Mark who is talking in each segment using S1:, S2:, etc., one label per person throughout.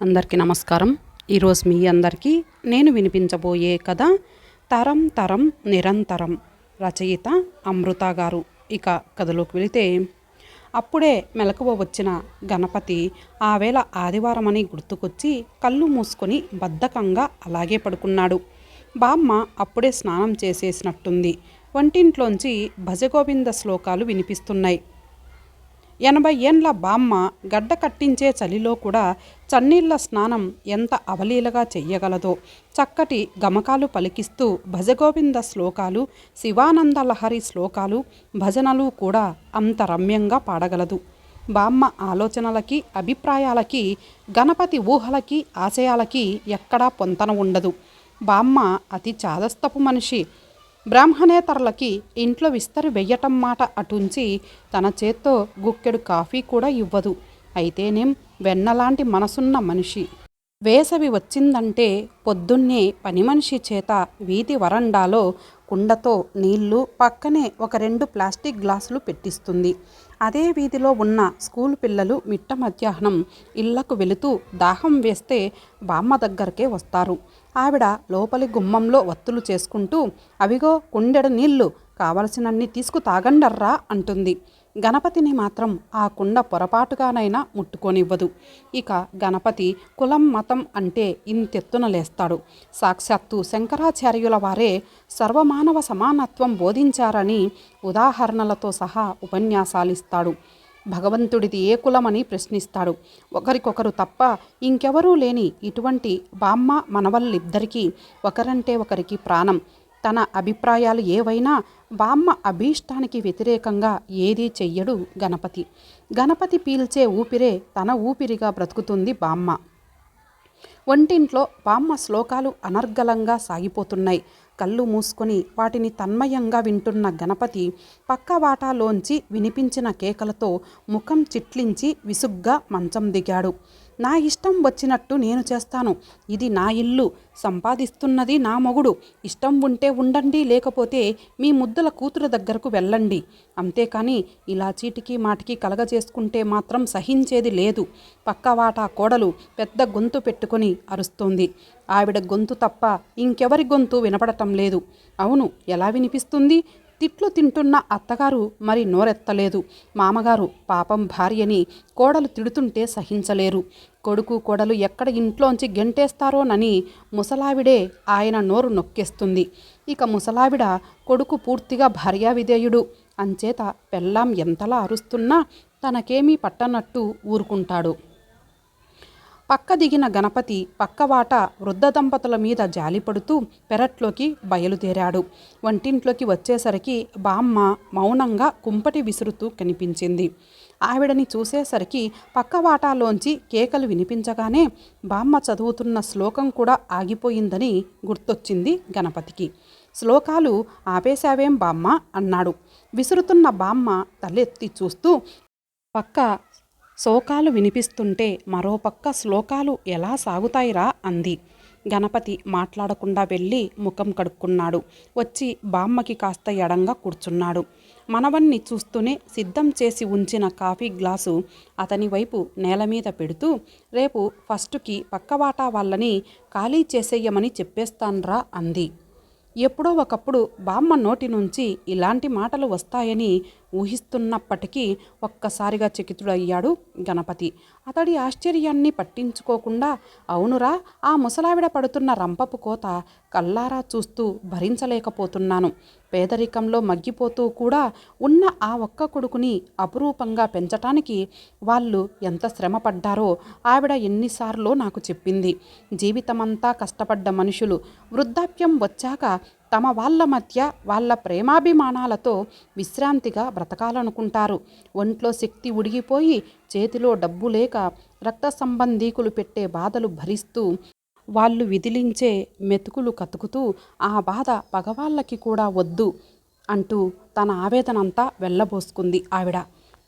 S1: అందరికీ నమస్కారం. ఈరోజు మీ అందరికీ నేను వినిపించబోయే కథ తరం తరం నిరంతరం. రచయిత అమృత గారు. ఇక కథలోకి వెళితే, అప్పుడే మెలకువ వచ్చిన గణపతి ఆ వేళ ఆదివారమని గుర్తుకొచ్చి కళ్ళు మూసుకొని బద్ధకంగా అలాగే పడుకున్నాడు. బామ్మ అప్పుడే స్నానం చేసేసినట్టుంది. వంటింట్లోంచి భజగోవింద శ్లోకాలు వినిపిస్తున్నాయి. 80 ఏండ్ల బామ్మ గడ్డ కట్టించే చలిలో కూడా చన్నీళ్ల స్నానం ఎంత అవలీలగా చెయ్యగలదో, చక్కటి గమకాలు పలికిస్తూ భజగోవింద శ్లోకాలు, శివానంద లహరి శ్లోకాలు, భజనలు కూడా అంత రమ్యంగా పాడగలదు. బామ్మ ఆలోచనలకి, అభిప్రాయాలకి, గణపతి ఊహలకి, ఆశయాలకి ఎక్కడా పొంతన ఉండదు. బామ్మ అతి చాదస్తపు మనిషి. బ్రాహ్మణేతరులకి ఇంట్లో విస్తరి వెయ్యటం మాట అటుంచి తన చేత్తో గుక్కెడు కాఫీ కూడా ఇవ్వదు. అయితేనేం వెన్నలాంటి మనసున్న మనిషి. వేసవి వచ్చిందంటే పొద్దున్నే పని మనిషి చేత వీధి వరండాలో కుండతో నీళ్లు, పక్కనే ఒక 2 ప్లాస్టిక్ గ్లాసులు పెట్టిస్తుంది. అదే వీధిలో ఉన్న స్కూల్ పిల్లలు మిట్ట మధ్యాహ్నం ఇళ్లకు వెళుతూ దాహం వేస్తే బామ్మ దగ్గరకే వస్తారు. ఆవిడ లోపలి గుమ్మంలో వత్తులు చేసుకుంటూ, అవిగో కుండెడు నీళ్లు, కావలసినన్ని తీసుకు తాగండర్రా అంటుంది. గణపతిని మాత్రం ఆ కుండ పొరపాటుగానైనా ముట్టుకోనివ్వదు. ఇక గణపతి కులం మతం అంటే ఇంతెత్తున లేస్తాడు. సాక్షాత్తు శంకరాచార్యుల వారే సర్వమానవ సమానత్వం బోధించారని ఉదాహరణలతో సహా ఉపన్యాసాలిస్తాడు. భగవంతుడిది ఏ కులమని ప్రశ్నిస్తాడు. ఒకరికొకరు తప్ప ఇంకెవరూ లేని ఇటువంటి బామ్మ మనవళ్ళిద్దరికీ ఒకరంటే ఒకరికి ప్రాణం. తన అభిప్రాయాలు ఏవైనా బామ్మ అభీష్టానికి వ్యతిరేకంగా ఏదీ చెయ్యడు గణపతి. గణపతి పీల్చే ఊపిరే తన ఊపిరిగా బ్రతుకుతుంది బామ్మ. వంటింట్లో బామ్మ శ్లోకాలు అనర్గళంగా సాగిపోతున్నాయి. కళ్ళు మూసుకొని వాటిని తన్మయంగా వింటున్న గణపతి పక్క వాటాలోంచి వినిపించిన కేకలతో ముఖం చిట్లించి విసుగ్గా మంచం దిగాడు. నా ఇష్టం వచ్చినట్టు నేను చేస్తాను. ఇది నా ఇల్లు. సంపాదిస్తున్నది నా మొగుడు. ఇష్టం ఉంటే ఉండండి, లేకపోతే మీ ముద్దుల కూతురు దగ్గరకు వెళ్ళండి. అంతేకాని ఇలా చీటికి మాటికి కలగజేసుకుంటే మాత్రం సహించేది లేదు. పక్కవాటా కోడలు పెద్ద గొంతు పెట్టుకొని అరుస్తోంది. ఆవిడ గొంతు తప్ప ఇంకెవరి గొంతు వినపడటం లేదు. అవును, ఎలా వినిపిస్తుంది? తిట్లు తింటున్న అత్తగారు మరి నోరెత్తలేదు. మామగారు పాపం భార్యని కోడలు తిడుతుంటే సహించలేరు. కొడుకు కోడలు ఎక్కడ ఇంట్లోంచి గెంటేస్తారోనని ముసలావిడే ఆయన నోరు నొక్కేస్తుంది. ఇక ముసలావిడ కొడుకు పూర్తిగా భార్యా విధేయుడు. అంచేత పెళ్ళాం ఎంతలా అరుస్తున్నా తనకేమీ పట్టనట్టు ఊరుకుంటాడు. పక్క దిగిన గణపతి పక్కవాట వృద్ధ దంపతుల మీద జాలిపడుతూ పెరట్లోకి బయలుదేరాడు. వంటింట్లోకి వచ్చేసరికి బామ్మ మౌనంగా కుంపటి విసురుతూ కనిపించింది. ఆవిడని చూసేసరికి పక్కవాటాలోంచి కేకలు వినిపించగానే బామ్మ చదువుతున్న శ్లోకం కూడా ఆగిపోయిందని గుర్తొచ్చింది గణపతికి. శ్లోకాలు ఆపేశావేం బామ్మ అన్నాడు. విసురుతున్న బామ్మ తలెత్తి చూస్తూ, పక్క శోకాలు వినిపిస్తుంటే మరోపక్క శ్లోకాలు ఎలా సాగుతాయిరా అంది. గణపతి మాట్లాడకుండా వెళ్ళి ముఖం కడుక్కున్నాడు. వచ్చి బామ్మకి కాస్త ఎడంగా కూర్చున్నాడు. మనవన్ని చూస్తూనే సిద్ధం చేసి ఉంచిన కాఫీ గ్లాసు అతని వైపు నేల మీద పెడుతూ, రేపు ఫస్టుకి పక్కవాటా వాళ్ళని ఖాళీ చేసేయమని చెప్పేస్తాన్రా అంది. ఎప్పుడో ఒకప్పుడు బామ్మ నోటి నుంచి ఇలాంటి మాటలు వస్తాయని ఊహిస్తున్నప్పటికీ ఒక్కసారిగా చకితుడయ్యాడు గణపతి. అతడి ఆశ్చర్యాన్ని పట్టించుకోకుండా, అవునురా, ఆ ముసలావిడ పడుతున్న రంపపు కోత కల్లారా చూస్తూ భరించలేకపోతున్నాను. పేదరికంలో మగ్గిపోతూ కూడా ఉన్న ఆ ఒక్క కొడుకుని అపురూపంగా పెంచటానికి వాళ్ళు ఎంత శ్రమ పడ్డారో ఆవిడ ఎన్నిసార్లో నాకు చెప్పింది. జీవితమంతా కష్టపడ్డ మనుషులు వృద్ధాప్యం వచ్చాక తమ వాళ్ళ మధ్య వాళ్ళ ప్రేమాభిమానాలతో విశ్రాంతిగా బ్రతకాలనుకుంటారు. ఒంట్లో శక్తి ఉడిగిపోయి చేతిలో డబ్బు లేక రక్త సంబంధీకులు పెట్టే బాధలు భరిస్తూ వాళ్ళు విదిలించే మెతుకులు కతుకుతూ ఆ బాధ పగవాళ్ళకి కూడా వద్దు అంటూ తన ఆవేదనంతా వెళ్ళబోసుకుంది ఆవిడ.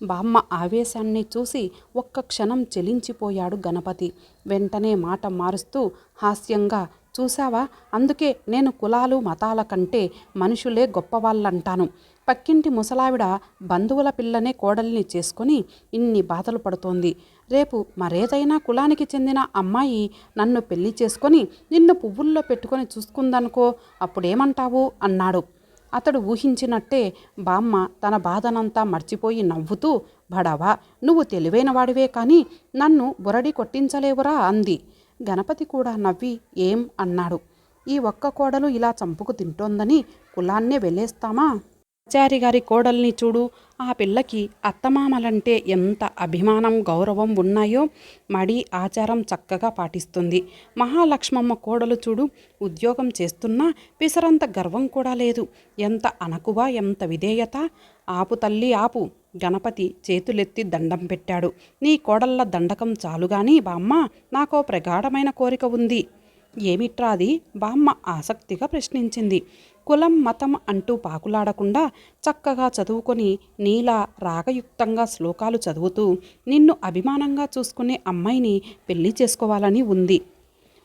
S1: బామ్మ ఆవేశాన్ని చూసి ఒక్క క్షణం చెలించిపోయాడు గణపతి. వెంటనే మాట మారుస్తూ హాస్యంగా, చూసావా, అందుకే నేను కులాలు మతాల కంటే మనుషులే గొప్పవాళ్ళంటాను. పక్కింటి ముసలావిడ బంధువుల పిల్లనే కోడల్ని చేసుకొని ఇన్ని బాధలు పడుతోంది. రేపు మరేదైనా కులానికి చెందిన అమ్మాయి నన్ను పెళ్లి చేసుకొని నిన్ను పువ్వుల్లో పెట్టుకొని చూసుకుందనుకో, అప్పుడేమంటావు అన్నాడు. అతడు ఊహించినట్టే బామ్మ తన బాధనంతా మర్చిపోయి నవ్వుతూ, బడవా, నువ్వు తెలివైన వాడివే కానీ నన్ను బురడి కొట్టించలేవురా అంది. గణపతి కూడా నవ్వి ఏం అన్నాడు. ఈ ఒక్క కోడలు ఇలా చంపుకు తింటోందని కులాన్నే వెళ్ళేస్తామా? ఆచారి గారి కోడల్ని చూడు, ఆ పిల్లకి అత్తమామలంటే ఎంత అభిమానం గౌరవం ఉన్నాయో మడి ఆచారం చక్కగా పాటిస్తుంది. మహాలక్ష్మమ్మ కోడలు చూడు, ఉద్యోగం చేస్తున్నా పిసరంత గర్వం కూడా లేదు. ఎంత అణకువ, ఎంత విధేయత. ఆపు తల్లి ఆపు. గణపతి చేతులెత్తి దండం పెట్టాడు. నీ కోడళ్ళ దండకం చాలుగాని బామ్మ, నాకో ప్రగాఢమైన కోరిక ఉంది. ఏమిట్రాది? బామ్మ ఆసక్తిగా ప్రశ్నించింది. కులం మతం అంటూ పాకులాడకుండా చక్కగా చదువుకొని నీలా రాగయుక్తంగా శ్లోకాలు చదువుతూ నిన్ను అభిమానంగా చూసుకునే అమ్మాయిని పెళ్లి చేసుకోవాలని ఉంది.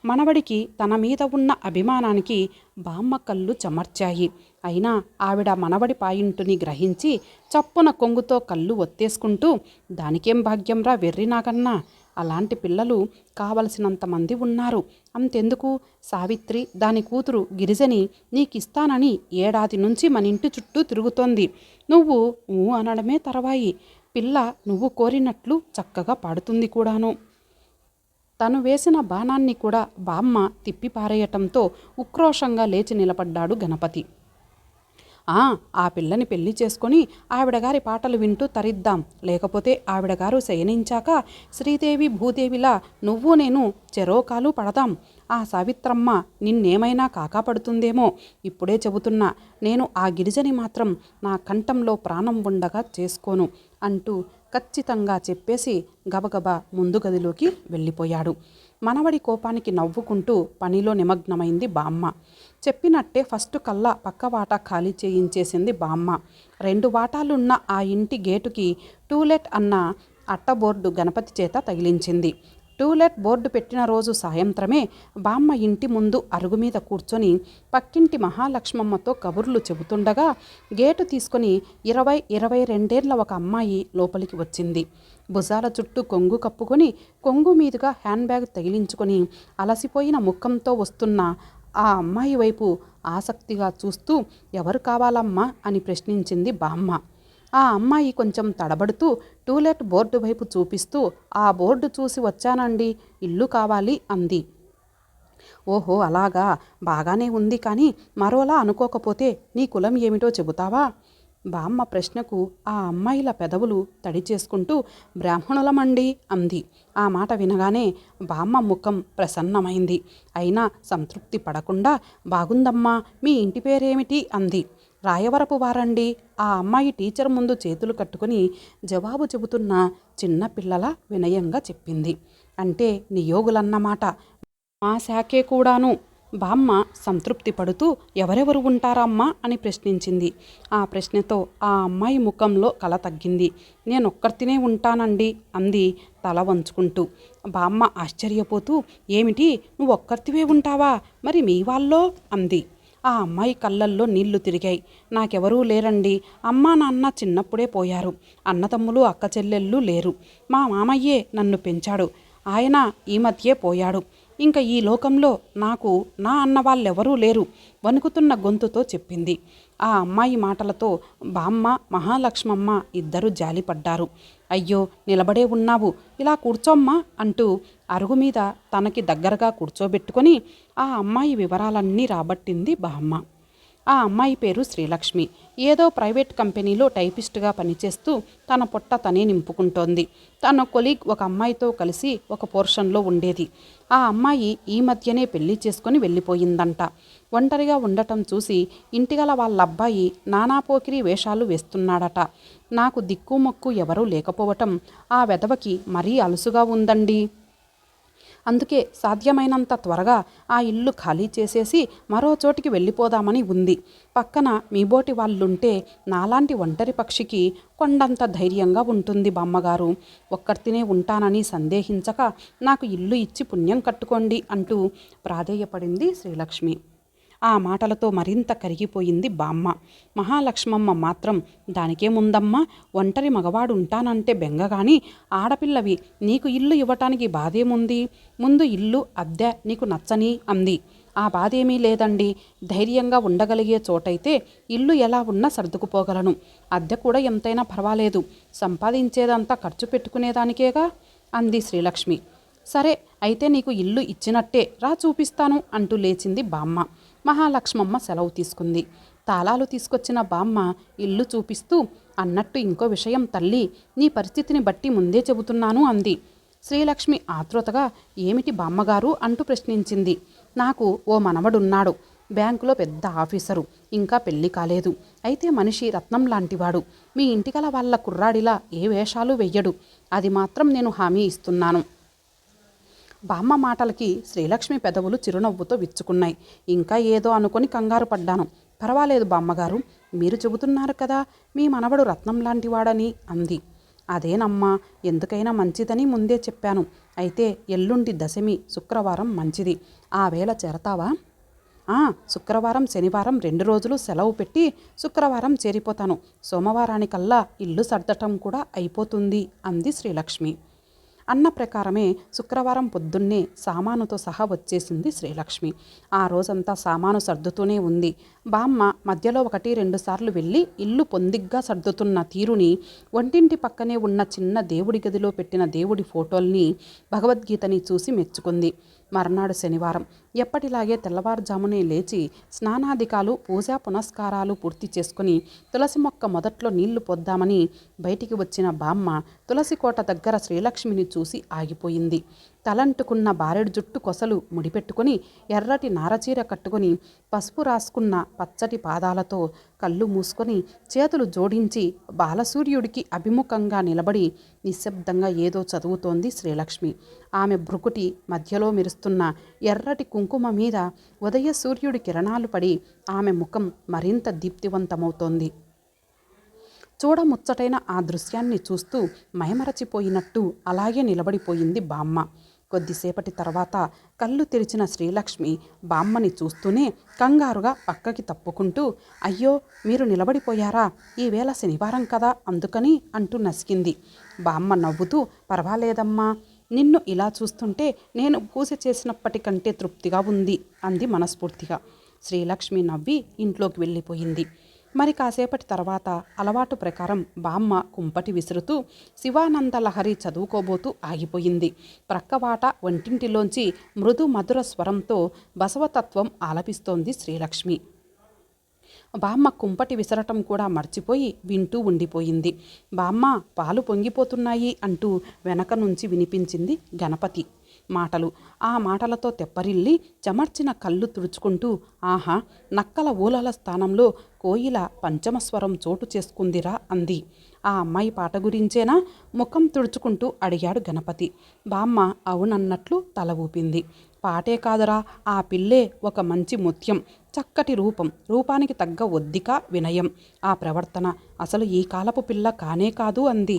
S1: మనవడికి తన మీద ఉన్న అభిమానానికి బామ్మ కళ్ళు చెమర్చాయి. అయినా ఆవిడ మనవడి పాయింటుని గ్రహించి చప్పున కొంగుతో కళ్ళు ఒత్తేసుకుంటూ, దానికేం భాగ్యంరా వెర్రి నాగన్నా, అలాంటి పిల్లలు కావలసినంత మంది ఉన్నారు. అంతెందుకు, సావిత్రి దాని కూతురు గిరిజని నీకిస్తానని ఏడాది నుంచి మన ఇంటి చుట్టూ తిరుగుతోంది. నువ్వు అనడమే తర్వాయి. పిల్ల నువ్వు కోరినట్లు చక్కగా పాడుతుంది కూడాను. తను వేసిన బాణాన్ని కూడా బామ్మ తిప్పిపారేయటంతో ఉక్రోషంగా లేచి నిలబడ్డాడు గణపతి. ఆ పిల్లని పెళ్లి చేసుకొని ఆవిడగారి పాటలు వింటూ తరిద్దాం. లేకపోతే ఆవిడగారు శయనించాక శ్రీదేవి భూదేవిలా నువ్వు నేను చెరోకాలు పడదాం. ఆ సావిత్రమ్మ నిన్నేమైనా కాకాపడుతుందేమో. ఇప్పుడే చెబుతున్నా, నేను ఆ గిరిజని మాత్రం నా కంఠంలో ప్రాణం ఉండగా చేసుకోను అంటూ ఖచ్చితంగా చెప్పేసి గబగబా ముందు గదిలోకి వెళ్ళిపోయాడు. మనవడి కోపానికి నవ్వుకుంటూ పనిలో నిమగ్నమైంది బామ్మ. చెప్పినట్టే ఫస్ట్ కల్లా పక్క వాటా ఖాళీ చేయించేసింది బామ్మ. 2 వాటాలున్న ఆ ఇంటి గేటుకి టూలెట్ అన్న అట్టబోర్డు గణపతి చేత తగిలించింది. టూలెట్ బోర్డు పెట్టిన రోజు సాయంత్రమే బామ్మ ఇంటి ముందు అరుగు మీద కూర్చొని పక్కింటి మహాలక్ష్మమ్మతో కబుర్లు చెబుతుండగా గేటు తీసుకొని 22 ఒక అమ్మాయి లోపలికి వచ్చింది. భుజాల చుట్టూ కొంగు కప్పుకొని కొంగు మీదుగా హ్యాండ్ బ్యాగ్ తగిలించుకొని అలసిపోయిన ముఖంతో వస్తున్న ఆ అమ్మాయి వైపు ఆసక్తిగా చూస్తూ, ఎవరు కావాలమ్మా అని ప్రశ్నించింది బామ్మ. ఆ అమ్మాయి కొంచెం తడబడుతూ టూలెట్ బోర్డు వైపు చూపిస్తూ, ఆ బోర్డు చూసి వచ్చానండి, ఇల్లు కావాలి అంది. ఓహో అలాగా, బాగానే ఉంది కానీ మరోలా అనుకోకపోతే నీ కులం ఏమిటో చెబుతావా? బామ్మ ప్రశ్నకు ఆ అమ్మాయిల పెదవులు తడి చేసుకుంటూ బ్రాహ్మణులమండి అంది. ఆ మాట వినగానే బామ్మ ముఖం ప్రసన్నమైంది. అయినా సంతృప్తి పడకుండా, బాగుందమ్మా, మీ ఇంటి పేరేమిటి అంది. రాయవరపు వారండి. ఆ అమ్మాయి టీచర్ ముందు చేతులు కట్టుకుని జవాబు చెబుతున్న చిన్నపిల్లల వినయంగా చెప్పింది. అంటే నియోగులన్నమాట. మా శాఖే కూడాను. బామ్మ సంతృప్తి పడుతూ, ఎవరెవరు ఉంటారమ్మా అని ప్రశ్నించింది. ఆ ప్రశ్నతో ఆ అమ్మాయి ముఖంలో కల తగ్గింది. నేనొక్కర్తినే ఉంటానండి అంది తల వంచుకుంటూ. బామ్మ ఆశ్చర్యపోతూ, ఏమిటి నువ్వొక్కర్తివే ఉంటావా, మరి మీ వాళ్ళో అంది. ఆ అమ్మాయి కళ్ళల్లో నీళ్లు తిరిగాయి. నాకెవరూ లేరండి. అమ్మా నాన్న చిన్నప్పుడే పోయారు. అన్నతమ్ములు అక్క చెల్లెళ్ళు లేరు. మా మామయ్యే నన్ను పెంచాడు. ఆయన ఈ మధ్యే పోయాడు. ఇంకా ఈ లోకంలో నాకు నా అన్న వాళ్ళెవరూ లేరు వణుకుతున్న గొంతుతో చెప్పింది. ఆ అమ్మాయి మాటలతో బామ్మ మహాలక్ష్మమ్మ ఇద్దరూ జాలిపడ్డారు. అయ్యో నిలబడే ఉన్నావు, ఇలా కూర్చోమ్మా అంటూ అరుగు మీద తనకి దగ్గరగా కూర్చోబెట్టుకొని ఆ అమ్మాయి వివరాలన్నీ రాబట్టింది బామ్మ. ఆ అమ్మాయి పేరు శ్రీలక్ష్మి. ఏదో ప్రైవేట్ కంపెనీలో టైపిస్ట్గా పనిచేస్తూ తన పొట్ట తనే నింపుకుంటోంది. తన కొలీగ్ ఒక అమ్మాయితో కలిసి ఒక పోర్షన్లో ఉండేది. ఆ అమ్మాయి ఈ మధ్యనే పెళ్లి చేసుకొని వెళ్ళిపోయిందంట. ఒంటరిగా ఉండటం చూసి ఇంటిగల వాళ్ళ అబ్బాయి నానాపోకిరి వేషాలు వేస్తున్నాడట. నాకు దిక్కుమొక్కు ఎవరూ లేకపోవటం ఆ వెధవకి మరీ అలుసుగా ఉందండి. అందుకే సాధ్యమైనంత త్వరగా ఆ ఇల్లు ఖాళీ చేసేసి మరో చోటికి వెళ్ళిపోదామని ఉంది. పక్కన మీబోటి వాళ్ళుంటే నాలాంటి ఒంటరి పక్షికి కొండంత ధైర్యంగా ఉంటుంది బామ్మగారు. ఒక్కర్తినే ఉంటానని సందేహించక నాకు ఇల్లు ఇచ్చి పుణ్యం కట్టుకోండి అంటూ ప్రాధేయపడింది శ్రీలక్ష్మి. ఆ మాటలతో మరింత కరిగిపోయింది బామ్మ. మహాలక్ష్మమ్మ మాత్రం దానికేముందమ్మా, ఒంటరి మగవాడు ఉంటానంటే బెంగగాని ఆడపిల్లవి, నీకు ఇల్లు ఇవ్వటానికి బాధేముంది, ముందు ఇల్లు అద్దె నీకు నచ్చని అంది. ఆ బాధేమీ లేదండి, ధైర్యంగా ఉండగలిగే చోటైతే ఇల్లు ఎలా ఉన్నా సర్దుకుపోగలను, అద్దె కూడా ఎంతైనా పర్వాలేదు, సంపాదించేదంతా ఖర్చు పెట్టుకునేదానికేగా అంది శ్రీలక్ష్మి. సరే అయితే నీకు ఇల్లు ఇచ్చినట్టే, రా చూపిస్తాను అంటూ లేచింది బామ్మ. మహాలక్ష్మమ్మ సెలవు తీసుకుంది. తాళాలు తీసుకొచ్చిన బామ్మ ఇల్లు చూపిస్తూ, అన్నట్టు ఇంకో విషయం తల్లి, నీ పరిస్థితిని బట్టి ముందే చెబుతున్నాను అంది. శ్రీలక్ష్మి ఆతృతగా ఏమిటి బామ్మగారు అంటూ ప్రశ్నించింది. నాకు ఓ మనవడున్నాడు, బ్యాంకులో పెద్ద ఆఫీసరు, ఇంకా పెళ్లి కాలేదు, అయితే మనిషి రత్నం లాంటివాడు, మీ ఇంటికల వాళ్ళ కుర్రాడిలా ఏ వేషాలు వెయ్యడు, అది మాత్రం నేను హామీ ఇస్తున్నాను. బామ్మ మాటలకి శ్రీలక్ష్మి పెదవులు చిరునవ్వుతో విచ్చుకున్నాయి. ఇంకా ఏదో అనుకొని కంగారు పడ్డాను. పర్వాలేదు బామ్మగారు, మీరు చెబుతున్నారు కదా మీ మనవడు రత్నం లాంటివాడని అంది. అదేనమ్మా, ఎందుకైనా మంచిదని ముందే చెప్పాను. అయితే ఎల్లుండి దశమి, శుక్రవారం మంచిది, ఆ వేళ చేరతావా? శుక్రవారం శనివారం 2 రోజులు సెలవు పెట్టి శుక్రవారం చేరిపోతాను, సోమవారానికల్లా ఇల్లు సర్దటం కూడా అయిపోతుంది అంది శ్రీలక్ష్మి. అన్న ప్రకారమే శుక్రవారం పొద్దున్నే సామానుతో సహా వచ్చేసింది శ్రీలక్ష్మి. ఆ రోజంతా సామాను సర్దుతూనే ఉంది. బామ్మ మధ్యలో 1-2 సార్లు వెళ్ళి ఇల్లు పొందిగ్గా సర్దుతున్న తీరుని, వంటింటి పక్కనే ఉన్న చిన్న దేవుడి గదిలో పెట్టిన దేవుడి ఫోటోల్ని, భగవద్గీతని చూసి మెచ్చుకుంది. మర్నాడు శనివారం ఎప్పటిలాగే తెల్లవారుజామునే లేచి స్నానాధికాలు, పూజా పునస్కారాలు పూర్తి చేసుకుని తులసి మొక్క మొదట్లో నీళ్లు పొద్దామని బయటికి వచ్చిన బామ్మ తులసి కోట దగ్గర శ్రీలక్ష్మిని చూసి ఆగిపోయింది. తలంటుకున్న బారెడు జుట్టు కొసలు ముడిపెట్టుకుని, ఎర్రటి నారచీర కట్టుకుని, పసుపు రాసుకున్న పచ్చటి పాదాలతో కళ్ళు మూసుకొని చేతులు జోడించి బాలసూర్యుడికి అభిముఖంగా నిలబడి నిశ్శబ్దంగా ఏదో చదువుతోంది శ్రీలక్ష్మి. ఆమె భ్రుకుటి మధ్యలో మెరుస్తున్న ఎర్రటి కుంకుమ మీద ఉదయ సూర్యుడి కిరణాలు పడి ఆమె ముఖం మరింత దీప్తివంతమవుతోంది. చూడముచ్చటైన ఆ దృశ్యాన్ని చూస్తూ మైమరచిపోయినట్టు అలాగే నిలబడిపోయింది బామ్మ. కొద్దిసేపటి తర్వాత కళ్ళు తెరిచిన శ్రీలక్ష్మి బామ్మని చూస్తూనే కంగారుగా పక్కకి తప్పుకుంటూ, అయ్యో మీరు నిలబడిపోయారా, ఈవేళ శనివారం కదా అందుకని అంటూ నసికింది. బామ్మ నవ్వుతూ, పర్వాలేదమ్మా, నిన్ను ఇలా చూస్తుంటే నేను పూజ చేసినప్పటికంటే తృప్తిగా ఉంది అంది మనస్ఫూర్తిగా. శ్రీలక్ష్మి నవ్వి ఇంట్లోకి వెళ్ళిపోయింది. మరి కాసేపటి తర్వాత అలవాటు ప్రకారం బామ్మ కుంపటి విసురుతూ శివానంద లహరి చదువుకోబోతూ ఆగిపోయింది. ప్రక్కవాట వంటింటిలోంచి మృదు మధుర స్వరంతో బసవతత్వం ఆలపిస్తోంది శ్రీలక్ష్మి. బామ్మ కుంపటి విసరటం కూడా మర్చిపోయి వింటూ ఉండిపోయింది. బామ్మ పాలు పొంగిపోతున్నాయి అంటూ వెనక నుంచి వినిపించింది గణపతి మాటలు. ఆ మాటలతో తెప్పరిల్లి చెమర్చిన కళ్ళు తుడుచుకుంటూ, ఆహా, నక్కల ఊలల స్థానంలో కోయిల పంచమస్వరం చోటు చేసుకుందిరా అంది. ఆ అమ్మాయి పాట గురించేనా ముఖం తుడుచుకుంటూ అడిగాడు గణపతి. బామ్మ అవునన్నట్లు తల ఊపింది. పాటే కాదురా, ఆ పిల్లే ఒక మంచి ముత్యం, చక్కటి రూపం, రూపానికి తగ్గ ఒద్దిక, వినయం, ఆ ప్రవర్తన అసలు ఈ కాలపు పిల్ల కానే కాదు అంది.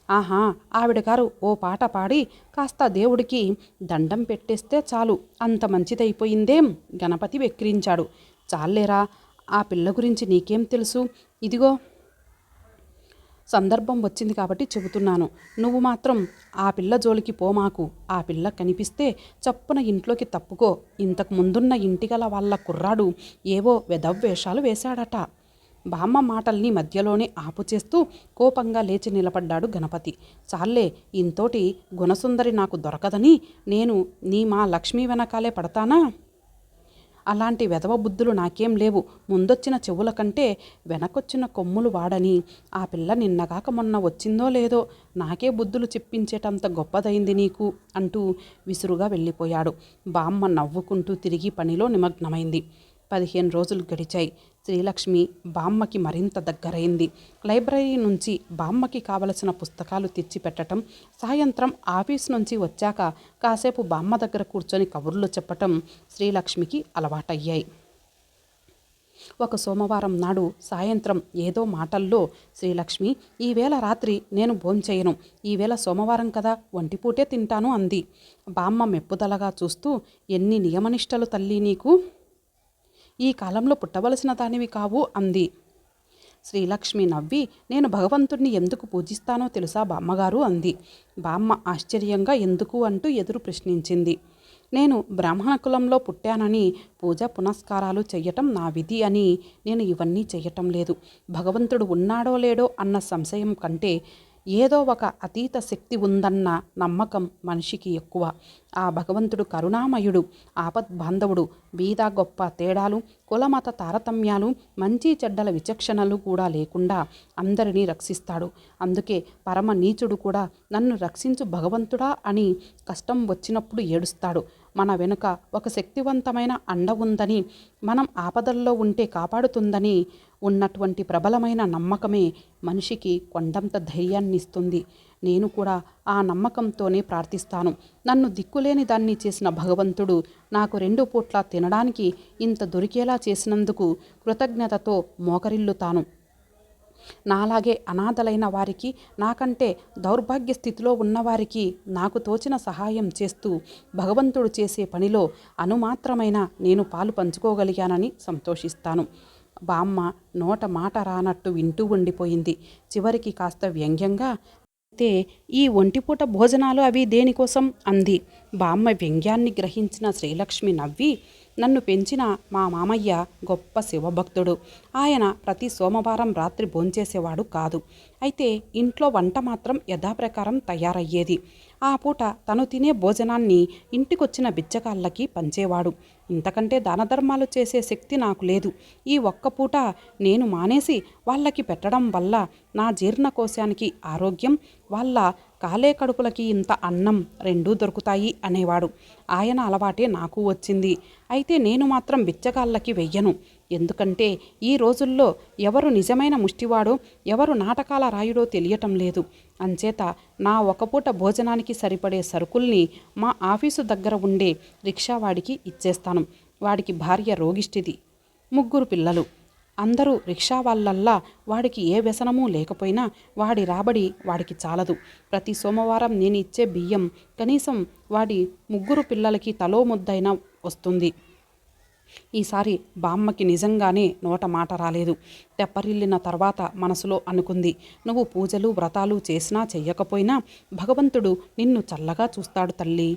S1: ఆహా, ఆవిడగారు ఓ పాట పాడి కాస్త దేవుడికి దండం పెట్టేస్తే చాలు, అంత మంచిదైపోయిందేం? గణపతి వెక్కిరించాడు. చాలేరా, ఆ పిల్ల గురించి నీకేం తెలుసు? ఇదిగో సందర్భం వచ్చింది కాబట్టి చెబుతున్నాను, నువ్వు మాత్రం ఆ పిల్ల జోలికి పోమాకు. ఆ పిల్ల కనిపిస్తే చప్పున ఇంట్లోకి తప్పుకో. ఇంతకు ముందున్న ఇంటిగల వాళ్ళ కుర్రాడు ఏవో వెధవ్వేషాలు వేశాడట. బామ్మ మాటల్ని మధ్యలోనే ఆపుచేస్తూ కోపంగా లేచి నిలబడ్డాడు గణపతి. చాలే, ఇంతోటి గుణసుందరి నాకు దొరకదని నేను మా లక్ష్మీ వెనకాలే పడతానా? అలాంటి వెధవ బుద్ధులు నాకేం లేవు. ముందొచ్చిన చెవుల కంటే వెనకొచ్చిన కొమ్ములు వాడని ఆ పిల్ల నిన్నగాక మొన్న వచ్చిందో లేదో నాకే బుద్ధులు చెప్పించేటంత గొప్పదైంది నీకు అంటూ విసురుగా వెళ్ళిపోయాడు. బామ్మ నవ్వుకుంటూ తిరిగి పనిలో నిమగ్నమైంది. 15 రోజులు గడిచాయి. శ్రీలక్ష్మి బామ్మకి మరింత దగ్గరైంది. లైబ్రరీ నుంచి బామ్మకి కావలసిన పుస్తకాలు తెచ్చిపెట్టడం, సాయంత్రం ఆఫీస్ నుంచి వచ్చాక కాసేపు బామ్మ దగ్గర కూర్చొని కబుర్లు చెప్పటం శ్రీలక్ష్మికి అలవాటయ్యాయి. ఒక సోమవారం నాడు సాయంత్రం ఏదో మాటల్లో, శ్రీలక్ష్మి, ఈవేళ రాత్రి నేను భోంచేయను, ఈవేళ సోమవారం కదా, ఒంటిపూటే తింటాను అంది. బామ్మ మెప్పుదలగా చూస్తూ, ఎన్ని నియమనిష్టలు తల్లి నీకు! ఈ కాలంలో పుట్టవలసిన దానివి కావు అంది. శ్రీలక్ష్మి నవ్వి, నేను భగవంతుణ్ణి ఎందుకు పూజిస్తానో తెలుసా బామ్మగారు అంది. బామ్మ ఆశ్చర్యంగా ఎందుకు అంటూ ఎదురు ప్రశ్నించింది. నేను బ్రాహ్మణ కులంలో పుట్టానని పూజ పునస్కారాలు చెయ్యటం నా విధి అని నేను ఇవన్నీ చెయ్యటం లేదు. భగవంతుడు ఉన్నాడో లేడో అన్న సంశయం కంటే ఏదో ఒక అతీత శక్తి ఉందన్న నమ్మకం మనిషికి ఎక్కువ. ఆ భగవంతుడు కరుణామయుడు, ఆపద్బాంధవుడు, బీద గొప్ప తేడాలు, కులమత తారతమ్యాలు, మంచి చెడ్డల విచక్షణలు కూడా లేకుండా అందరినీ రక్షిస్తాడు. అందుకే పరమ నీచుడు కూడా నన్ను రక్షించు భగవంతుడా అని కష్టం వచ్చినప్పుడు ఏడుస్తాడు. మన వెనుక ఒక శక్తివంతమైన అండ ఉందని, మనం ఆపదల్లో ఉంటే కాపాడుతుందని ఉన్నటువంటి ప్రబలమైన నమ్మకమే మనిషికి కొండంత ధైర్యాన్ని ఇస్తుంది. నేను కూడా ఆ నమ్మకంతోనే ప్రార్థిస్తాను. నన్ను దిక్కులేని దాన్ని చేసిన భగవంతుడు నాకు 2 పూట్ల తినడానికి ఇంత దొరికేలా చేసినందుకు కృతజ్ఞతతో మోకరిల్లుతాను. నాలాగే అనాథలైన వారికి, నాకంటే దౌర్భాగ్య స్థితిలో ఉన్నవారికి నాకు తోచిన సహాయం చేస్తూ భగవంతుడు చేసే పనిలో అనుమాత్రమైన నేను పాలు పంచుకోగలిగానని సంతోషిస్తాను. బామ్మ నోట మాట రానట్టు వింటూ ఉండిపోయింది. చివరికి కాస్త వ్యంగ్యంగా, అయితే ఈ ఒంటిపూట భోజనాలు అవి దేనికోసం అంది. బామ్మ వ్యంగ్యాన్ని గ్రహించిన శ్రీలక్ష్మి నవ్వి, నన్ను పెంచిన మా మామయ్య గొప్ప శివభక్తుడు. ఆయన ప్రతి సోమవారం రాత్రి భోంచేసేవాడు కాదు. అయితే ఇంట్లో వంట మాత్రం యథాప్రకారం తయారయ్యేది. ఆ పూట తను తినే భోజనాన్ని ఇంటికొచ్చిన బిచ్చగాళ్ళకి పంచేవాడు. ఇంతకంటే దానధర్మాలు చేసే శక్తి నాకు లేదు. ఈ ఒక్క పూట నేను మానేసి వాళ్ళకి పెట్టడం వల్ల నా జీర్ణకోశానికి ఆరోగ్యం, వాళ్ళ కాలే కడుపులకి ఇంత అన్నం 2 దొరుకుతాయి అనేవాడు. ఆయన అలవాటే నాకు వచ్చింది. అయితే నేను మాత్రం బిచ్చగాళ్ళకి వెయ్యను. ఎందుకంటే ఈ రోజుల్లో ఎవరు నిజమైన ముష్టివాడో, ఎవరు నాటకాల రాయుడో తెలియటం లేదు. అంచేత నా ఒక పూట భోజనానికి సరిపడే సరుకుల్ని మా ఆఫీసు దగ్గర ఉండే రిక్షావాడికి ఇచ్చేస్తాను. వాడికి భార్య రోగిష్టిది, 3 పిల్లలు. అందరూ రిక్షా వాళ్ళల్లా వాడికి ఏ వ్యసనమూ లేకపోయినా వాడి రాబడి వాడికి చాలదు. ప్రతి సోమవారం నేను ఇచ్చే బియ్యం కనీసం వాడి 3 పిల్లలకి తలో ముద్దైనా వస్తుంది. ఈసారి బామ్మకి నిజంగానే నోట మాట రాలేదు. తెప్పరిల్లిన తర్వాత మనసులో అనుకుంది, నువ్వు పూజలు వ్రతాలు చేసినా చెయ్యకపోయినా భగవంతుడు నిన్ను చల్లగా చూస్తాడు తల్లి.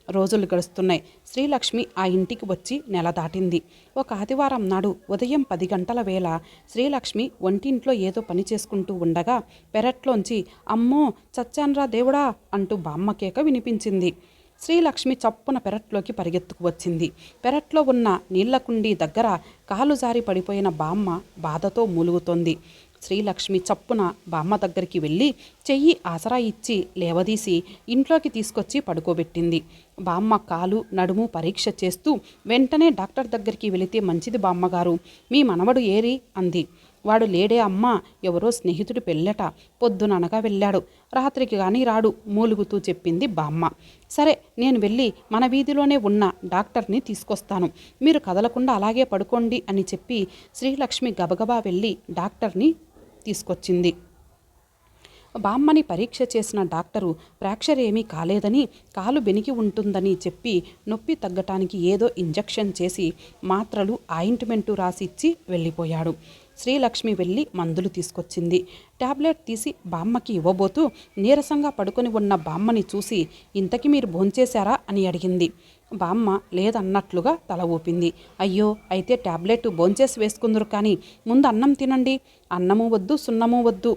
S1: రోజులు గడుస్తున్నాయి. శ్రీలక్ష్మి ఆ ఇంటికి వచ్చి నెల దాటింది. ఒక ఆదివారం నాడు ఉదయం 10 గంటల వేళ శ్రీలక్ష్మి వంటింట్లో ఏదో పని చేసుకుంటూ ఉండగా పెరట్లోంచి అమ్మో చచ్చాన్రా దేవుడా అంటూ బామ్మ కేక వినిపించింది. శ్రీలక్ష్మి చప్పున పెరట్లోకి పరిగెత్తుకు వచ్చింది. పెరట్లో ఉన్న నీళ్ల కుండీ దగ్గర కాలు జారి పడిపోయిన బామ్మ బాధతో మూలుగుతోంది. శ్రీలక్ష్మి చప్పున బామ్మ దగ్గరికి వెళ్ళి చెయ్యి ఆసరా ఇచ్చి లేవదీసి ఇంట్లోకి తీసుకొచ్చి పడుకోబెట్టింది. బామ్మ కాలు నడుము పరీక్ష చేస్తూ వెంటనే డాక్టర్ దగ్గరికి వెళితే మంచిది బామ్మగారు, మీ మనవడు ఏరి అంది. వాడు లేడే అమ్మా, ఎవరో స్నేహితుడి పెళ్ళట, పొద్దుననగా వెళ్ళాడు, రాత్రికి కానీ రాడు మూలుగుతూ చెప్పింది బామ్మ. సరే నేను వెళ్ళి మన వీధిలోనే ఉన్న డాక్టర్ని తీసుకొస్తాను, మీరు కదలకుండా అలాగే పడుకోండి అని చెప్పి శ్రీలక్ష్మి గబగబా వెళ్ళి డాక్టర్ని తీసుకొచ్చింది. బామ్మని పరీక్ష చేసిన డాక్టరు ఫ్రాక్చర్ ఏమీ కాలేదని, కాలు బెనికి ఉంటుందని చెప్పి నొప్పి తగ్గటానికి ఏదో ఇంజెక్షన్ చేసి మాత్రలు ఆయింట్మెంటు రాసిచ్చి వెళ్ళిపోయాడు. శ్రీలక్ష్మి వెళ్ళి మందులు తీసుకొచ్చింది. టాబ్లెట్ తీసి బామ్మకి ఇవ్వబోతూ నీరసంగా పడుకొని ఉన్న బామ్మని చూసి ఇంతకీ మీరు భోంచేశారా అని అడిగింది. బామ్మ లేదన్నట్లుగా తల ఊపింది. అయ్యో, అయితే టాబ్లెట్ భోంచేసి వేసుకుందరు, కానీ ముందు అన్నం తినండి. అన్నము వద్దు, సున్నము వద్దు.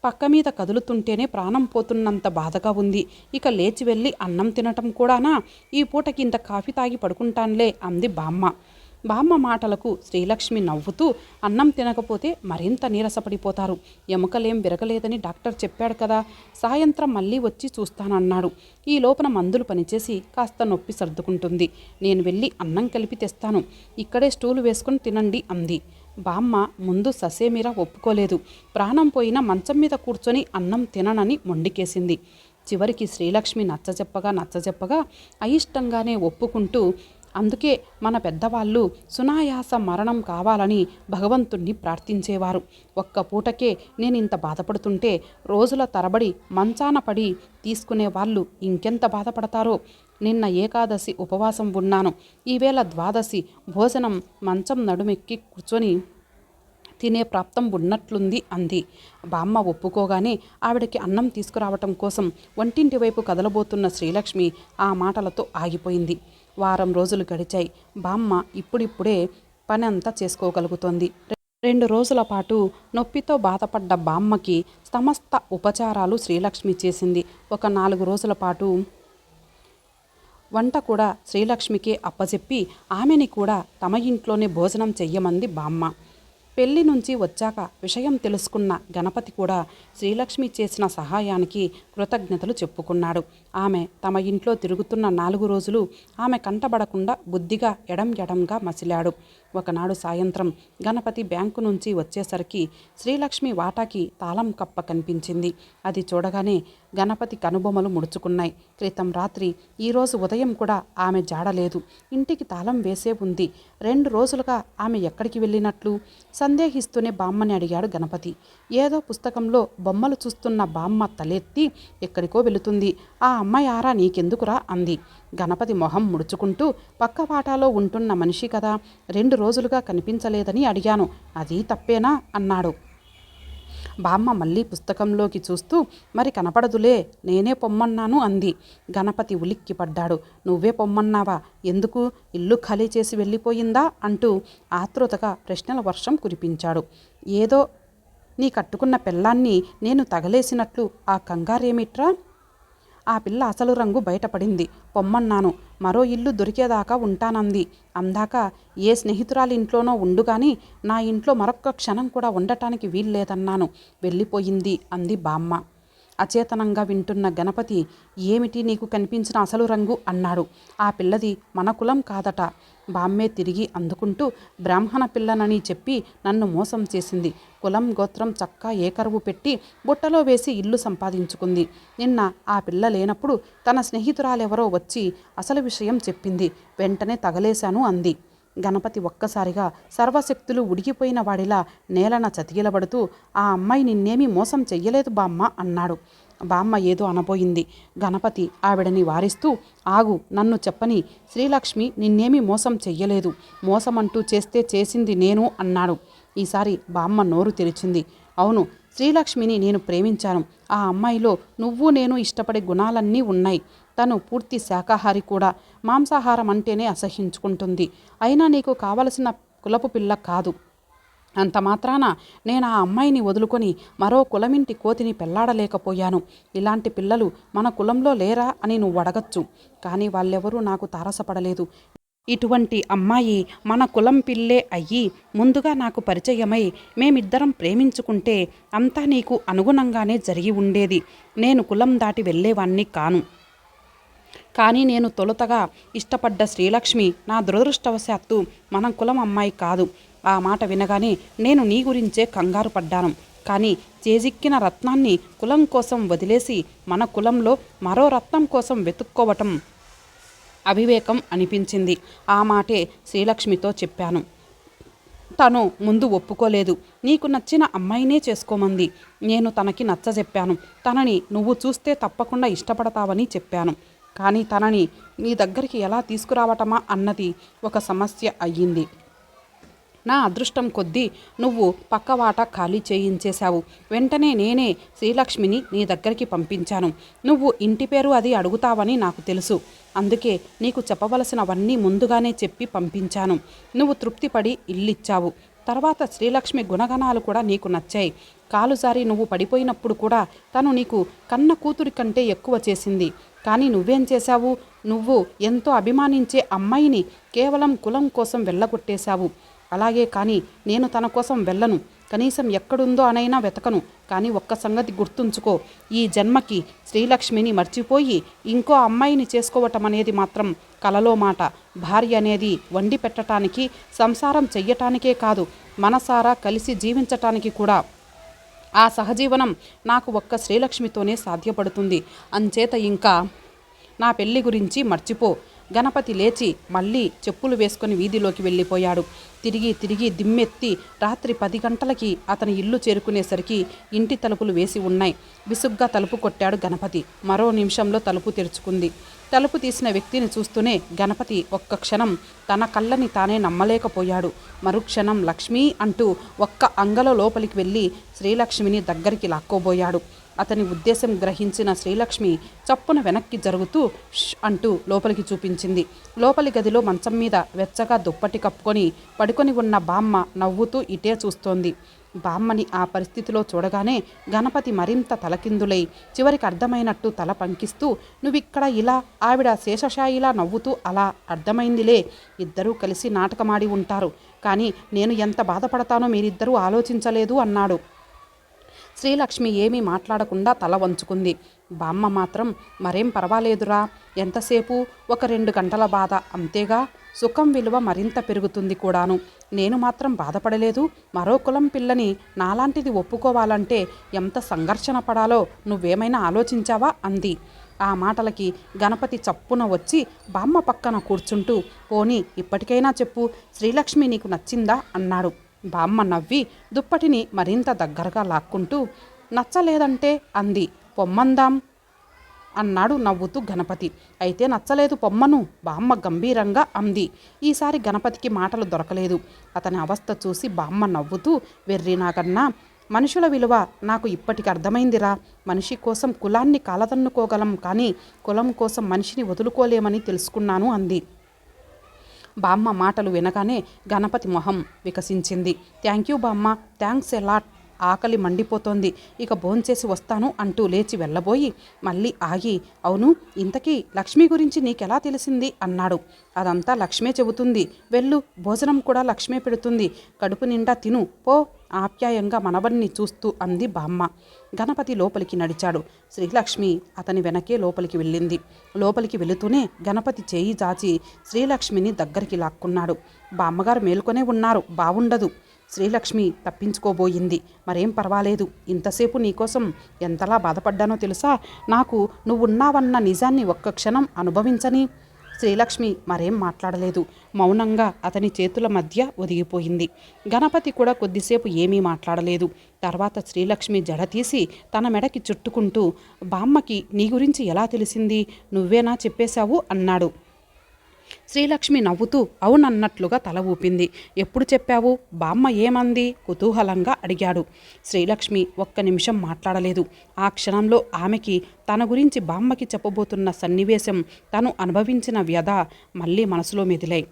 S1: పక్క మీద కదులుతుంటేనే ప్రాణం పోతున్నంత బాధగా ఉంది. ఇక లేచి వెళ్ళి అన్నం తినటం కూడానా? ఈ పూటకి ఇంత కాఫీ తాగి పడుకుంటానులే అంది బామ్మ. బామ్మ మాటలకు శ్రీలక్ష్మి నవ్వుతూ, అన్నం తినకపోతే మరింత నీరసపడిపోతారు, ఎముకలేం విరగలేదని డాక్టర్ చెప్పాడు కదా, సాయంత్రం మళ్ళీ వచ్చి చూస్తానన్నాడు. ఈ లోపల మందులు పనిచేసి కాస్త నొప్పి సర్దుకుంటుంది. నేను వెళ్ళి అన్నం కలిపి తెస్తాను, ఇక్కడే స్టూలు వేసుకుని తినండి అంది. బామ్మ ముందు ససేమిరా ఒప్పుకోలేదు. ప్రాణం పోయినా మంచం మీద కూర్చొని అన్నం తిననని మొండికేసింది. చివరికి శ్రీలక్ష్మి నచ్చజెప్పగా అయిష్టంగానే ఒప్పుకుంటూ, అందుకే మన పెద్దవాళ్ళు సునాయాస మరణం కావాలని భగవంతుణ్ణి ప్రార్థించేవారు. ఒక్క పూటకే నేను ఇంత బాధపడుతుంటే రోజుల తరబడి మంచాన పడి తీసుకునే వాళ్ళు ఇంకెంత బాధపడతారో. నిన్న ఏకాదశి ఉపవాసం ఉన్నాను. ఈవేళ ద్వాదశి. భోజనం మంచం నడుమెక్కి కూర్చొని తినే ప్రాప్తం ఉన్నట్లుంది అంది. బామ్మ ఒప్పుకోగానే ఆవిడకి అన్నం తీసుకురావటం కోసం వంటింటి వైపు కదలబోతున్న శ్రీలక్ష్మి ఆ మాటలతో ఆగిపోయింది. వారం రోజులు గడిచాయి. బామ్మ ఇప్పుడిప్పుడే పని అంతా చేసుకోగలుగుతోంది. 2 రోజుల పాటు నొప్పితో బాధపడ్డ బామ్మకి సమస్త ఉపచారాలు శ్రీలక్ష్మి చేసింది. ఒక 4 రోజుల పాటు వంట కూడా శ్రీలక్ష్మికే అప్పచెప్పి ఆమెని కూడా తమ ఇంట్లోనే భోజనం చెయ్యమంది బామ్మ. పెళ్లి నుంచి వచ్చాక విషయం తెలుసుకున్న గణపతి కూడా శ్రీలక్ష్మి చేసిన సహాయానికి కృతజ్ఞతలు చెప్పుకున్నాడు. ఆమె తమ ఇంట్లో తిరుగుతున్న 4 రోజులు ఆమె కంటబడకుండా బుద్ధిగా ఎడంగా మసిలాడు. ఒకనాడు సాయంత్రం గణపతి బ్యాంకు నుంచి వచ్చేసరికి శ్రీలక్ష్మి వాటాకి తాళం కప్ప కనిపించింది. అది చూడగానే గణపతి కనుబొమలు ముడుచుకున్నాయి. క్రితం రాత్రి ఈరోజు ఉదయం కూడా ఆమె జాడలేదు. ఇంటికి తాళం వేసే ఉంది. 2 రోజులుగా ఆమె ఎక్కడికి వెళ్ళినట్లు సందేహిస్తూనే బామ్మని అడిగాడు గణపతి. ఏదో పుస్తకంలో బొమ్మలు చూస్తున్న బామ్మ తలెత్తి ఎక్కడికో వెళుతుంది. ఆ అమ్మాయి ఆరా నీకెందుకురా అంది. గణపతి మొహం ముడుచుకుంటూ పక్క వాటాలో ఉంటున్న మనిషి కదా, 2 రోజులుగా కనిపించలేదని అడిగాను. అది తప్పేనా అన్నాడు. బామ్మ మళ్ళీ పుస్తకంలోకి చూస్తూ మరి కనపడదులే, నేనే పొమ్మన్నాను అంది. గణపతి ఉలిక్కి పడ్డాడు. నువ్వే పొమ్మన్నావా? ఎందుకు? ఇల్లు ఖాళీ చేసి వెళ్ళిపోయిందా అంటూ ఆతృతగా ప్రశ్నల వర్షం కురిపించాడు. ఏదో నీ కట్టుకున్న పెళ్ళాన్ని నేను తగలేసినట్లు ఆ కంగారేమిట్రా? ఆ పిల్ల అసలు రంగు బయటపడింది. పొమ్మన్నాను. మరో ఇల్లు దొరికేదాకా ఉంటానంది. అందాక ఏ స్నేహితురాలి ఇంట్లోనో ఉండుగాని నా ఇంట్లో మరొక్క క్షణం కూడా ఉండటానికి వీల్లేదన్నాను. వెళ్ళిపోయింది అంది బామ్మ. అచేతనంగా వింటున్న గణపతి ఏమిటి నీకు కనిపించిన అసలు రంగు అన్నాడు. ఆ పిల్లది మన కులం కాదట. బామ్మే తిరిగి అందుకుంటూ బ్రాహ్మణ పిల్లనని చెప్పి నన్ను మోసం చేసింది. కులం గోత్రం చక్కా ఏకరువు పెట్టి బుట్టలో వేసి ఇల్లు సంపాదించుకుంది. నిన్న ఆ పిల్ల లేనప్పుడు తన స్నేహితురాలెవరో వచ్చి అసలు విషయం చెప్పింది. వెంటనే తగలేశాను అంది. గణపతి ఒక్కసారిగా సర్వశక్తులు ఉడికిపోయిన వాడిలా నేలన చతికిలబడుతూ ఆ అమ్మాయి నిన్నేమీ మోసం చెయ్యలేదు బామ్మ అన్నాడు. బామ్మ ఏదో అనబోయింది. గణపతి ఆవిడని వారిస్తూ ఆగు, నన్ను చెప్పని. శ్రీలక్ష్మి నిన్నేమీ మోసం చెయ్యలేదు. మోసమంటూ చేస్తే చేసింది నేను అన్నాడు. ఈసారి బామ్మ నోరు తెరిచింది. అవును, శ్రీలక్ష్మిని నేను ప్రేమించాను. ఆ అమ్మాయిలో నువ్వు నేను ఇష్టపడే గుణాలన్నీ ఉన్నాయి. తను పూర్తి శాకాహారి కూడా. మాంసాహారం అంటేనే అసహ్యించుకుంటుంది. అయినా నీకు కావలసిన కులపు పిల్ల కాదు. అంత మాత్రాన నేను ఆ అమ్మాయిని వదులుకొని మరో కులమింటి కోతిని పెళ్లాడలేకపోయాను. ఇలాంటి పిల్లలు మన కులంలో లేరా అని నువ్వు అడగచ్చు. కానీ వాళ్ళెవరూ నాకు తారసపడలేదు. ఇటువంటి అమ్మాయి మన కులం పిల్లే అయ్యి ముందుగా నాకు పరిచయమై మేమిద్దరం ప్రేమించుకుంటే అంతా నీకు అనుగుణంగానే జరిగి ఉండేది. నేను కులం దాటి వెళ్ళేవాణ్ణి కాను. కానీ నేను తొలుతగా ఇష్టపడ్డ శ్రీలక్ష్మి నా దురదృష్టవశాత్తు మన కులం అమ్మాయి కాదు. ఆ మాట వినగానే నేను నీ గురించే కంగారు పడ్డాను. కానీ చేజిక్కిన రత్నాన్ని కులం కోసం వదిలేసి మన కులంలో మరో రత్నం కోసం వెతుక్కోవటం అవివేకం అనిపించింది. ఆ మాటే శ్రీలక్ష్మితో చెప్పాను. తను ముందు ఒప్పుకోలేదు. నీకు నచ్చిన అమ్మాయినే చేసుకోమంది. నేను తనకి నచ్చజెప్పాను. తనని నువ్వు చూస్తే తప్పకుండా ఇష్టపడతావని చెప్పాను. కానీ తనని నీ దగ్గరికి ఎలా తీసుకురావటమా అన్నది ఒక సమస్య అయ్యింది. నా అదృష్టం కొద్దీ నువ్వు పక్కవాట ఖాళీ చేయించేశావు. వెంటనే నేనే శ్రీలక్ష్మిని నీ దగ్గరికి పంపించాను. నువ్వు ఇంటి పేరు అది అడుగుతావని నాకు తెలుసు. అందుకే నీకు చెప్పవలసినవన్నీ ముందుగానే చెప్పి పంపించాను. నువ్వు తృప్తిపడి ఇల్లిచ్చావు. తర్వాత శ్రీలక్ష్మి గుణగణాలు కూడా నీకు నచ్చాయి. కాలుజారి నువ్వు పడిపోయినప్పుడు కూడా తను నీకు కన్న కూతురి కంటే ఎక్కువ చేసింది. కానీ నువ్వేం చేశావు? నువ్వు ఎంతో అభిమానించే అమ్మాయిని కేవలం కులం కోసం వెళ్ళగొట్టేశావు. అలాగే కానీ నేను తన కోసం వెళ్ళను. కనీసం ఎక్కడుందో అనైనా వెతకను. కానీ ఒక్క సంగతి గుర్తుంచుకో, ఈ జన్మకి శ్రీలక్ష్మిని మర్చిపోయి ఇంకో అమ్మాయిని చేసుకోవటం అనేది మాత్రం కలలో మాట. భార్య అనేది వండి పెట్టడానికి, సంసారం చెయ్యటానికే కాదు, మనసారా కలిసి జీవించటానికి కూడా. ఆ సహజీవనం నాకు ఒక్క శ్రీలక్ష్మితోనే సాధ్యపడుతుంది. అంచేత ఇంకా నా పెళ్లి గురించి మర్చిపో. గణపతి లేచి మళ్ళీ చెప్పులు వేసుకొని వీధిలోకి వెళ్ళిపోయాడు. తిరిగి దిమ్మెత్తి రాత్రి 10 గంటలకి అతని ఇల్లు చేరుకునేసరికి ఇంటి తలుపులు వేసి ఉన్నాయి. విసుగ్గా తలుపు కొట్టాడు గణపతి. మరో నిమిషంలో తలుపు తెరుచుకుంది. తలుపు తీసిన వ్యక్తిని చూస్తూనే గణపతి ఒక్క క్షణం తన కళ్ళని తానే నమ్మలేకపోయాడు. మరుక్షణం లక్ష్మి అంటూ ఒక్క అంగలో లోపలికి వెళ్ళి శ్రీలక్ష్మిని దగ్గరికి లాక్కోబోయాడు. అతని ఉద్దేశం గ్రహించిన శ్రీలక్ష్మి చప్పున వెనక్కి జరుగుతూ ష్ అంటూ లోపలికి చూపించింది. లోపలి గదిలో మంచం మీద వెచ్చగా దుప్పటి కప్పుకొని పడుకొని ఉన్న బామ్మ నవ్వుతూ ఇటే చూస్తోంది. బామ్మని ఆ పరిస్థితిలో చూడగానే గణపతి మరింత తలకిందులై చివరికి అర్థమైనట్టు తల పంకిస్తూ, నువ్విక్కడ ఇలా, ఆవిడ శేషశాయిలా నవ్వుతూ, అలా అర్థమైందిలే, ఇద్దరూ కలిసి నాటకమాడి ఉంటారు, కానీ నేను ఎంత బాధపడతానో మీరిద్దరూ ఆలోచించలేదు అన్నాడు. శ్రీలక్ష్మి ఏమీ మాట్లాడకుండా తల వంచుకుంది. బామ్మ మాత్రం, మరేం పర్వాలేదురా, ఎంతసేపు, ఒక 2 గంటల బాధ అంతేగా, సుఖం విలువ మరింత పెరుగుతుంది కూడాను. నేను మాత్రం బాధపడలేదు. మరో కులం పిల్లని నాలాంటిది ఒప్పుకోవాలంటే ఎంత సంఘర్షణ పడాలో నువ్వేమైనా ఆలోచించావా అంది. ఆ మాటలకి గణపతి చప్పున వచ్చి బామ్మ పక్కన కూర్చుంటూ, పోనీ ఇప్పటికైనా చెప్పు, శ్రీలక్ష్మి నీకు నచ్చిందా అన్నాడు. బామ్మ నవ్వి దుప్పటిని మరింత దగ్గరగా లాక్కుంటూ, నచ్చలేదంటే అంది. పొమ్మందాం అన్నాడు నవ్వుతూ గణపతి. అయితే నచ్చలేదు పొమ్మను, బామ్మ గంభీరంగా అంది. ఈసారి గణపతికి మాటలు దొరకలేదు. అతని అవస్థ చూసి బామ్మ నవ్వుతూ, వెర్రి నాకన్నా, మనుషుల విలువ నాకు ఇప్పటికి అర్థమైందిరా. మనిషి కోసం కులాన్ని కాలదన్నుకోగలం, కానీ కులం కోసం మనిషిని వదులుకోలేమని తెలుసుకున్నాను అంది. బామ్మ మాటలు వినగానే గణపతి మొహం వికసించింది. థ్యాంక్ యూ బామ్మ, థ్యాంక్స్ ఎలాట్, ఆకలి మండిపోతోంది, ఇక భోంచేసి వస్తాను అంటూ లేచి వెళ్ళబోయి మళ్ళీ ఆగి, అవును, ఇంతకీ లక్ష్మి గురించి నీకెలా తెలిసింది అన్నాడు. అదంతా లక్ష్మే చెబుతుంది, వెళ్ళు, భోజనం కూడా లక్ష్మే పెడుతుంది, కడుపు నిండా తిను పో, ఆప్యాయంగా మనవన్ని చూస్తూ అంది బామ్మ. గణపతి లోపలికి నడిచాడు. శ్రీలక్ష్మి అతని వెనకే లోపలికి వెళ్ళింది. లోపలికి వెళుతూనే గణపతి చేయి చాచి శ్రీలక్ష్మిని దగ్గరికి లాక్కున్నాడు. బామ్మగారు మేలుకొనే ఉన్నారు, బావుండదు. శ్రీలక్ష్మి తప్పించుకోబోయింది. మరేం పర్వాలేదు, ఇంతసేపు నీకోసం ఎంతలా బాధపడ్డానో తెలుసా, నాకు నువ్వున్నావన్న నిజాన్ని ఒక్క క్షణం అనుభవించని. శ్రీలక్ష్మి మరేం మాట్లాడలేదు. మౌనంగా అతని చేతుల మధ్య ఒదిగిపోయింది. గణపతి కూడా కొద్దిసేపు ఏమీ మాట్లాడలేదు. తర్వాత శ్రీలక్ష్మి జడ తీసి తన మెడకి చుట్టుకుంటూ, బామ్మకి నీ గురించి ఎలా తెలిసింది, నువ్వేనా చెప్పేశావు అన్నాడు. శ్రీలక్ష్మి నవ్వుతూ అవునన్నట్లుగా తల ఊపింది. ఎప్పుడు చెప్పావు, బామ్మ ఏమంది కుతూహలంగా అడిగాడు. శ్రీలక్ష్మి ఒక్క నిమిషం మాట్లాడలేదు. ఆ క్షణంలో ఆమెకి తన గురించి బామ్మకి చెప్పబోతున్న సన్నివేశం, తను అనుభవించిన వ్యధ మళ్ళీ మనసులో మెదిలాయి.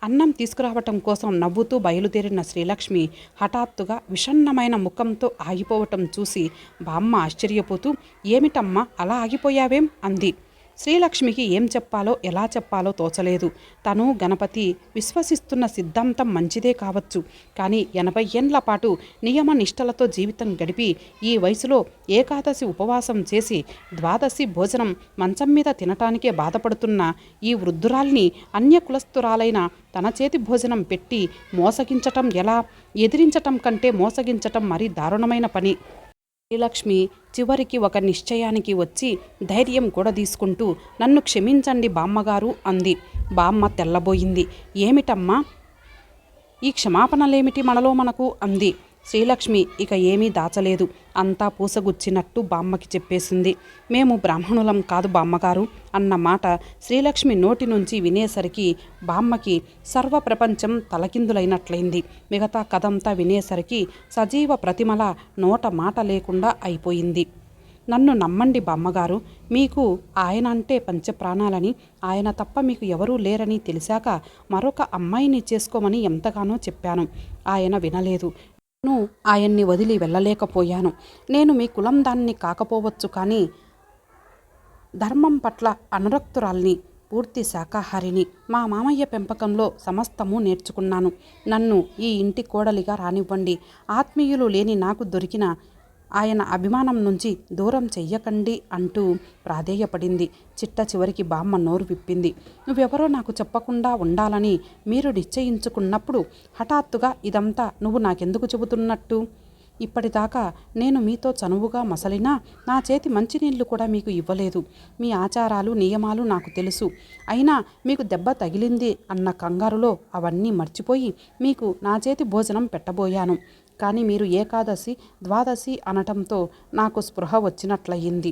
S1: అన్నం తీసుకురావటం కోసం నవ్వుతూ బయలుదేరిన శ్రీలక్ష్మి హఠాత్తుగా విషన్నమైన ముఖంతో ఆగిపోవటం చూసి బామ్మ ఆశ్చర్యపోతూ, ఏమిటమ్మా అలా ఆగిపోయావేం అంది. శ్రీలక్ష్మికి ఏం చెప్పాలో ఎలా చెప్పాలో తోచలేదు. తను గణపతి విశ్వసిస్తున్న సిద్ధాంతం మంచిదే కావచ్చు, కానీ 80 ఏండ్ల పాటు నియమ నిష్టలతో జీవితం గడిపి ఈ వయసులో ఏకాదశి ఉపవాసం చేసి ద్వాదశి భోజనం మంచం మీద తినటానికే బాధపడుతున్న ఈ వృద్ధురాల్ని అన్యకులస్తురాలైన తన చేతి భోజనం పెట్టి మోసగించటం ఎలా? ఎదిరించటం కంటే మోసగించటం మరీ దారుణమైన పని. శ్రీలక్ష్మి చివరికి ఒక నిశ్చయానికి వచ్చి ధైర్యం కూడా తీసుకుంటూ, నన్ను క్షమించండి బామ్మగారు అంది. బామ్మ తెల్లబోయింది. ఏమిటమ్మా ఈ క్షమాపణలేమిటి మనలో మనకు అంది. శ్రీలక్ష్మి ఇక ఏమీ దాచలేదు. అంతా పూసగుచ్చినట్టు బామ్మకి చెప్పేసింది. మేము బ్రాహ్మణులం కాదు బామ్మగారు అన్న మాట శ్రీలక్ష్మి నోటి నుంచి వినేసరికి బామ్మకి సర్వప్రపంచం తలకిందులైనట్లయింది. మిగతా కథంతా వినేసరికి సజీవ ప్రతిమల నోట మాట లేకుండా అయిపోయింది. నన్ను నమ్మండి బామ్మగారు, మీకు ఆయన అంటే పంచప్రాణాలని, ఆయన తప్ప మీకు ఎవరూ లేరని తెలిసాక మరొక అమ్మాయిని చేసుకోమని ఎంతగానో చెప్పాను. ఆయన వినలేదు. నేను ఆయన్ని వదిలి వెళ్ళలేకపోయాను. నేను మీ కులం దాన్ని కాకపోవచ్చు, కానీ ధర్మం పట్ల అనురక్తురాల్ని, పూర్తి శాకాహారిని. మా మామయ్య పెంపకంలో సమస్తము నేర్చుకున్నాను. నన్ను ఈ ఇంటి కోడలిగా రానివ్వండి. ఆత్మీయులు లేని నాకు దొరికిన ఆయన అభిమానం నుంచి దూరం చెయ్యకండి అంటూ ప్రాధేయపడింది. చిట్ట చివరికి బామ్మ నోరు విప్పింది. నువ్వెవరో నాకు చెప్పకుండా ఉండాలని మీరు నిశ్చయించుకున్నప్పుడు హఠాత్తుగా ఇదంతా నువ్వు నాకెందుకు చెబుతున్నట్టు? ఇప్పటిదాకా నేను మీతో చనువుగా మసలినా నా చేతి మంచినీళ్లు కూడా మీకు ఇవ్వలేదు. మీ ఆచారాలు నియమాలు నాకు తెలుసు. అయినా మీకు దెబ్బ తగిలింది అన్న కంగారులో అవన్నీ మర్చిపోయి మీకు నా చేతి భోజనం పెట్టబోయాను. కానీ మీరు ఏకాదశి ద్వాదశి అనటంతో నాకు స్పృహ వచ్చినట్లయింది.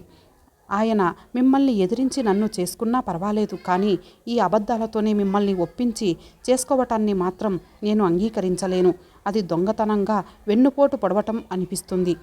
S1: ఆయన మిమ్మల్ని ఎదిరించి నన్ను చేసుకున్నా పర్వాలేదు, కానీ ఈ అబద్ధాలతోనే మిమ్మల్ని ఒప్పించి చేసుకోవటాన్ని మాత్రం నేను అంగీకరించలేను. అది దొంగతనంగా వెన్నుపోటు పొడవటం అనిపిస్తుంది.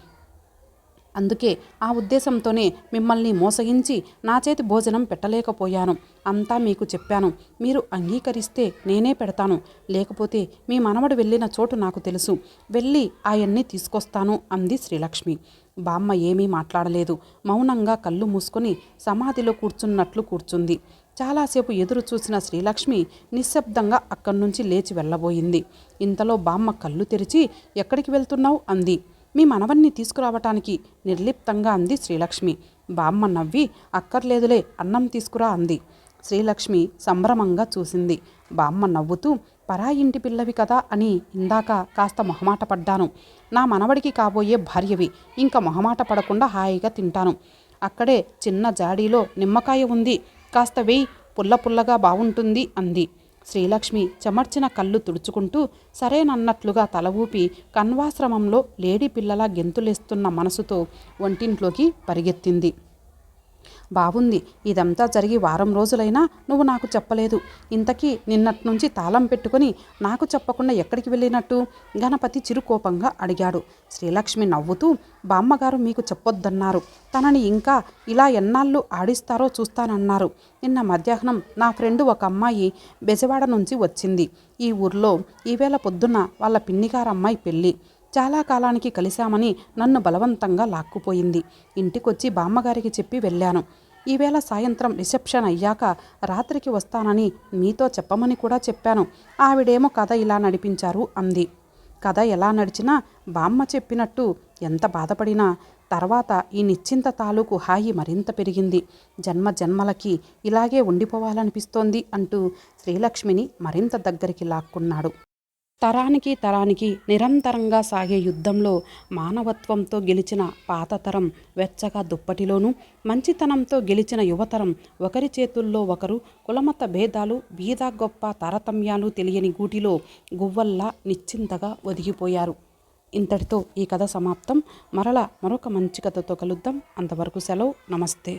S1: అందుకే ఆ ఉద్దేశంతోనే మిమ్మల్ని మోసగించి నా చేతి భోజనం పెట్టలేకపోయాను. అంతా మీకు చెప్పాను. మీరు అంగీకరిస్తే నేనే పెడతాను, లేకపోతే మీ మనవడు వెళ్ళిన చోటు నాకు తెలుసు, వెళ్ళి ఆయన్ని తీసుకొస్తాను అంది శ్రీలక్ష్మి. బామ్మ ఏమీ మాట్లాడలేదు. మౌనంగా కళ్ళు మూసుకొని సమాధిలో కూర్చున్నట్లు కూర్చుంది. చాలాసేపు ఎదురు చూసిన శ్రీలక్ష్మి నిశ్శబ్దంగా అక్కడి నుంచి లేచి వెళ్ళబోయింది. ఇంతలో బామ్మ కళ్ళు తెరిచి, ఎక్కడికి వెళ్తున్నావు అంది. మీ మనవన్ని తీసుకురావటానికి నిర్లిప్తంగా అంది శ్రీలక్ష్మి. బామ్మ నవ్వి, అక్కర్లేదులే, అన్నం తీసుకురా అంది. శ్రీలక్ష్మి సంభ్రమంగా చూసింది. బామ్మ నవ్వుతూ, పరాయి ఇంటి పిల్లవి కదా అని ఇందాక కాస్త మొహమాట పడ్డాను. నా మనవడికి కాబోయే భార్యవి, ఇంకా మొహమాట పడకుండా హాయిగా తింటాను. అక్కడే చిన్న జాడీలో నిమ్మకాయ ఉంది, కాస్త వేయి, పుల్ల పుల్లగా బాగుంటుంది అంది. శ్రీలక్ష్మి చెమర్చిన కళ్ళు తుడుచుకుంటూ సరేనన్నట్లుగా తల ఊపి కన్వాశ్రమంలో లేడీ పిల్లల గెంతులేస్తున్న మనసుతో వంటింట్లోకి పరిగెత్తింది. బాగుంది, ఇదంతా జరిగి వారం రోజులైనా నువ్వు నాకు చెప్పలేదు. ఇంతకీ నిన్నట్నుంచి తాళం పెట్టుకుని నాకు చెప్పకుండా ఎక్కడికి వెళ్ళినట్టు? గణపతి చిరుకోపంగా అడిగాడు. శ్రీలక్ష్మి నవ్వుతూ, బామ్మగారు మీకు చెప్పొద్దన్నారు. తనని ఇంకా ఇలా ఎన్నాళ్ళు ఆడిస్తారో చూస్తానన్నారు. నిన్న మధ్యాహ్నం నా ఫ్రెండు ఒక అమ్మాయి బెజవాడ నుంచి వచ్చింది. ఈ ఊర్లో ఈవేళ పొద్దున్న వాళ్ళ పిన్నిగారమ్మాయి పెళ్ళి. చాలా కాలానికి కలిశామని నన్ను బలవంతంగా లాక్కుపోయింది. ఇంటికొచ్చి బామ్మగారికి చెప్పి వెళ్ళాను. ఈవేళ సాయంత్రం రిసెప్షన్ అయ్యాక రాత్రికి వస్తానని మీతో చెప్పమని కూడా చెప్పాను. ఆవిడేమో కథ ఇలా నడిపించారు అంది. కథ ఎలా నడిచినా బామ్మ చెప్పినట్టు ఎంత బాధపడినా తర్వాత ఈ నిశ్చింత తాలూకు హాయి మరింత పెరిగింది. జన్మ జన్మలకి ఇలాగే ఉండిపోవాలనిపిస్తోంది అంటూ శ్రీలక్ష్మిని మరింత దగ్గరికి లాక్కున్నాడు. తరానికి తరానికి నిరంతరంగా సాగే యుద్ధంలో మానవత్వంతో గెలిచిన పాతతరం వెచ్చగా దుప్పటిలోనూ, మంచితనంతో గెలిచిన యువతరం ఒకరి చేతుల్లో ఒకరు కులమత భేదాలు, బీద గొప్ప తారతమ్యాలు తెలియని గూటిలో గువ్వల్లా నిశ్చింతగా ఒదిగిపోయారు. ఇంతటితో ఈ కథ సమాప్తం. మరలా మరొక మంచి కథతో కలుద్దాం. అంతవరకు సెలవు. నమస్తే.